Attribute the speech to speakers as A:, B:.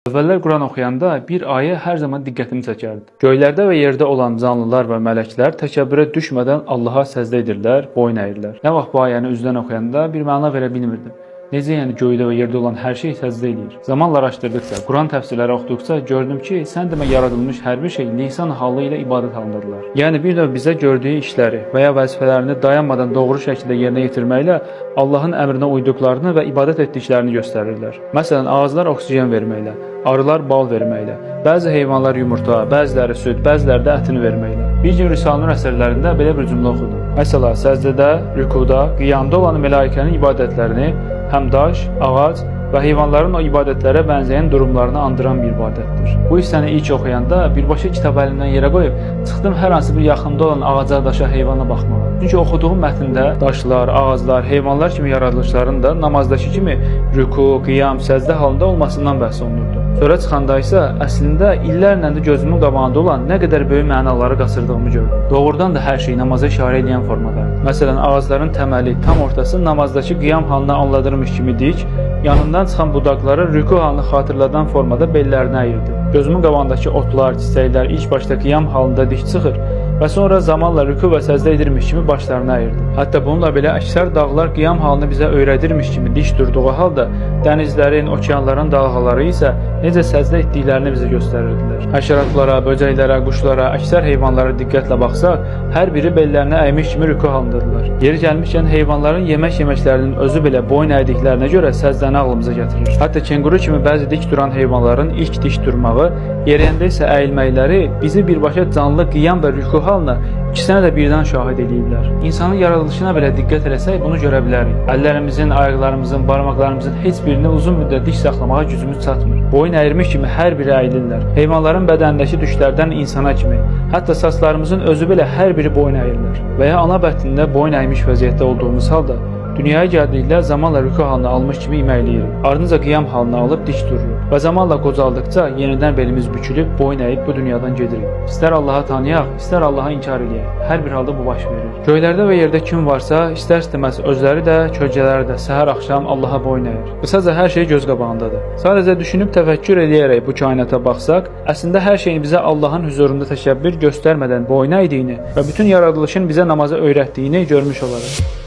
A: Əvvəllər Quran oxuyanda bir ayə hər zaman diqqətimi çəkərdi. Göylərdə və yerdə olan canlılar və mələklər təkəbbürə düşmədən Allaha səzdə edirlər, boyun əyirlər. Nə vaxt bu ayəni üzdən oxuyanda bir məna verə bilmirdim. Necə yəni göydə və yerdə olan hər şey səzdə edir? Zamanla araşdırdıqca, Quran təfsirləri oxuduqca gördüm ki, sən demə yaradılmış hər bir şey lisan halı ilə ibadət halındadılar. Yəni bir növ bizə gördüyü işləri və ya vəzifələrini dayanmadan doğru şəkildə yerinə yetirməklə Allahın əmrinə uyduqlarını və ibadət etdiklərini göstərirlər. Məsələn, ağaclar oksigen verməklə, arılar bal verməklə, bəzi heyvanlar yumurta, bəziləri süd, bəziləri də ətini verməklə. Bir gün Risalə-Nur əsərlərində belə bir cümlə oxudum. Məsələn, səzdədə, rükuda, qiyamda olan mələikənin ibadətlərini həm daş, ağac və heyvanların o ibadətlərə bənzəyən durumlarını andıran bir ibadətdir. Bu hissəni ilk oxuyanda birbaşa kitab əlimdən yerə qoyub, çıxdım hər hansı bir yaxında olan ağaca, daşa, heyvana baxmağa. Çünki oxuduğum mətndə daşlar, ağaclar, heyvanlar kimi yaradılışların da namazdakı kimi rüku, qiyam, səzdə halında olmasından bəhs olunurdu. Sonra çıxanda isə əslində illərlə də gözümün qabağında olan nə qədər böyük mənaları qaçırdığımı gördüm. Doğrudan da hər şey namaza işarə edən formadadır. Məsələn, ağacların təməli tam ortası namazdakı qiyam halına anladırmış kimi dik, yanından çıxan budaqları rüku halını xatırladan formada bellərini əyirdi. Gözümün qabağındakı otlar, çiçəklər ilk başda qiyam halında dik çıxır və sonra zamanla rüku və səzdə edirmiş kimi başlarını əyirdi. Hətta bununla belə əksər dağlar qiyam halını bizə öyrədirmiş kimi dik durduğu halda dənizlərin, okeanların dalğaları isə necə səzdə etdiklərini bizə göstərirdilər. Həşəratlara, böcəklərə, quşlara, əksər heyvanlara diqqətlə baxsaq, hər biri bellərini əymiş kimi rüku halındadılar. Yeri gəlmişkən heyvanların yeməklərinin özü belə boyun əydiklərinə görə səzdəni ağlımıza gətirir. Hətta kenguru kimi bəzi dik duran heyvanların ilk dik durmağı, yeriyəndə isə əyilməkləri bizi birbaşa canlı qiyam və rüku halına ikisinə də birdən şahid eləyirlər. İnsanın yaradılışına belə diqqət eləsək bunu görə bilərik. Əllərimizin, ayaqlarımızın, barmaqlarımızın heç birini uzun müddət dik saxlamağa gücümüz çatmır. Boyun əyirmiş kimi hər biri əyilirlər. Heyvanların bədənindəki düşlərdən insana kimi, hətta saçlarımızın özü belə hər biri boyun əyirlər. Və ya ana bətnində boyun əymiş vəziyyətdə olduğumuz halda dünyaya gəldikdə zamanla rüku halını almış kimi iməkləyirik. Ardınca qiyam halını alıb dik dururuq və zamanla qocaldıqca yenidən belimiz bükülüb boyun əyib bu dünyadan gedirik. İstər Allahı tanıyaq, istər Allahı inkar eləyək. Hər bir halda bu baş verir. Göylərdə və yerdə kim varsa, istər-istəməz özləri də, kölgələri də səhər-axşam Allaha boyun əyir. Qısaca hər şey göz qabağındadır. Sadəcə düşünüb təfəkkür eləyərək bu kainata baxsaq, əslində hər şeyin bizə Allahın huzurunda təkəbbür göstərmədən boyun əydiyini və bütün yaradılışın bizə namaza öyrətdiyini görmüş olarıq.